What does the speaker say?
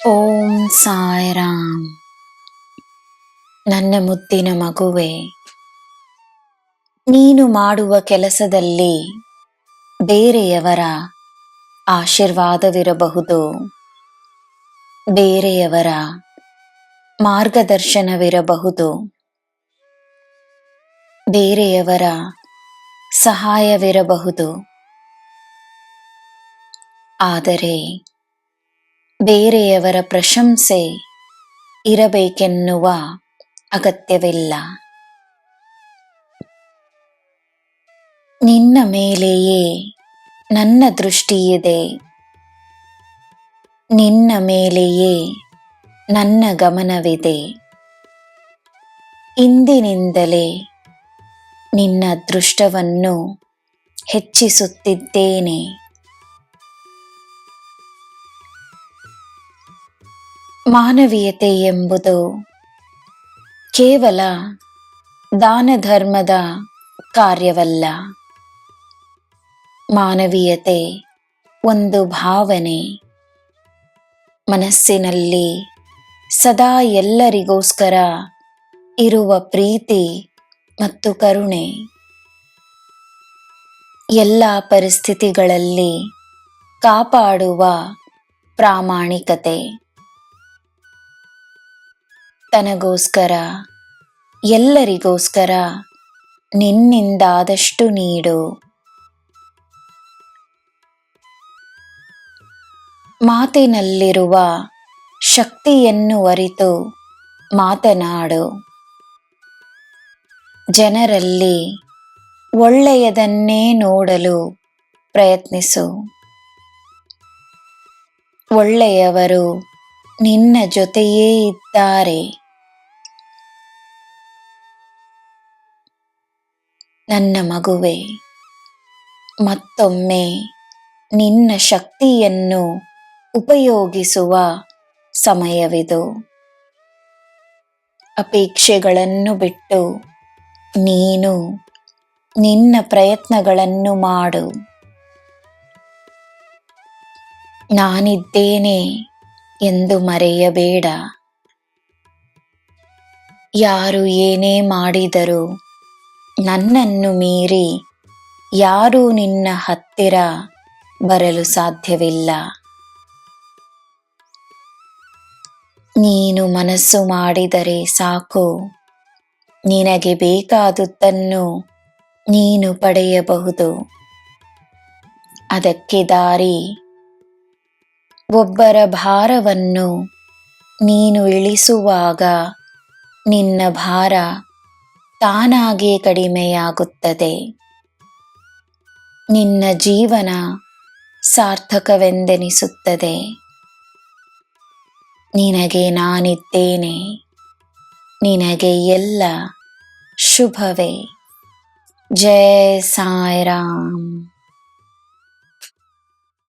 ಓಂ ಸಾಯಿರಾಮ್. ನನ್ನ ಮುದ್ದಿನ ಮಗುವೆ, ನೀನು ಮಾಡುವ ಕೆಲಸದಲ್ಲಿ ಬೇರೆಯವರ ಆಶೀರ್ವಾದವಿರಬಹುದು, ಬೇರೆಯವರ ಮಾರ್ಗದರ್ಶನವಿರಬಹುದು, ಬೇರೆಯವರ ಸಹಾಯವಿರಬಹುದು. ಆದರೆ ಬೇರೆಯವರ ಪ್ರಶಂಸೆ ಇರಬೇಕೆನ್ನುವ ಅಗತ್ಯವಿಲ್ಲ. ನಿನ್ನ ಮೇಲೆಯೇ ನನ್ನ ದೃಷ್ಟಿಯಿದೆ, ನಿನ್ನ ಮೇಲೆಯೇ ನನ್ನ ಗಮನವಿದೆ. ಇಂದಿನಿಂದಲೇ ನಿನ್ನ ಅದೃಷ್ಟವನ್ನು ಹೆಚ್ಚಿಸುತ್ತಿದ್ದೇನೆ. ಮಾನವೀಯತೆ ಎಂಬುದು ಕೇವಲ ದಾನ ಧರ್ಮದ ಕಾರ್ಯವಲ್ಲ. ಮಾನವೀಯತೆ ಒಂದು ಭಾವನೆ, ಮನಸ್ಸಿನಲ್ಲಿ ಸದಾ ಎಲ್ಲರಿಗೋಸ್ಕರ ಇರುವ ಪ್ರೀತಿ ಮತ್ತು ಕರುಣೆ. ಎಲ್ಲ ಪರಿಸ್ಥಿತಿಗಳಲ್ಲಿ ಕಾಪಾಡುವ ಪ್ರಾಮಾಣಿಕತೆ. ತನಗೋಸ್ಕರ, ಎಲ್ಲರಿಗೋಸ್ಕರ ನಿನ್ನಿಂದಾದಷ್ಟು ನೀಡು. ಮಾತಿನಲ್ಲಿರುವ ಶಕ್ತಿಯನ್ನು ಅರಿತು ಮಾತನಾಡು. ಜನರಲ್ಲಿ ಒಳ್ಳೆಯದನ್ನೇ ನೋಡಲು ಪ್ರಯತ್ನಿಸು. ಒಳ್ಳೆಯವರು ನಿನ್ನ ಜೊತೆಯೇ ಇದ್ದಾರೆ. ನನ್ನ ಮಗುವೆ, ಮತ್ತೊಮ್ಮೆ ನಿನ್ನ ಶಕ್ತಿಯನ್ನು ಉಪಯೋಗಿಸುವ ಸಮಯವಿದು. ಅಪೇಕ್ಷೆಗಳನ್ನು ಬಿಟ್ಟು ನೀನು ನಿನ್ನ ಪ್ರಯತ್ನಗಳನ್ನು ಮಾಡು. ನಾನಿದ್ದೇನೆ ಎಂದು ಮರೆಯಬೇಡ. ಯಾರು ಏನೇ ಮಾಡಿದರೂ ನನ್ನನ್ನು ಮೀರಿ ಯಾರೂ ನಿನ್ನ ಹತ್ತಿರ ಬರಲು ಸಾಧ್ಯವಿಲ್ಲ. ನೀನು ಮನಸ್ಸು ಮಾಡಿದರೆ ಸಾಕು, ನಿನಗೆ ಬೇಕಾದುದನ್ನು ನೀನು ಪಡೆಯಬಹುದು. ಅದಕ್ಕೆ ದಾರಿ, ಒಬ್ಬರ ಭಾರವನ್ನು ನೀನು ಇಳಿಸುವಾಗ ನಿನ್ನ ಭಾರ ತಾನಾಗೇ ಕಡಿಮೆಯಾಗುತ್ತದೆ. ನಿನ್ನ ಜೀವನ ಸಾರ್ಥಕವೆಂದೆನಿಸುತ್ತದೆ. ನಿನಗೆ ನಾನಿದ್ದೇನೆ. ನಿನಗೆ ಎಲ್ಲ ಶುಭವೇ. ಜೈ ಸಾಯಿರಾಮ್.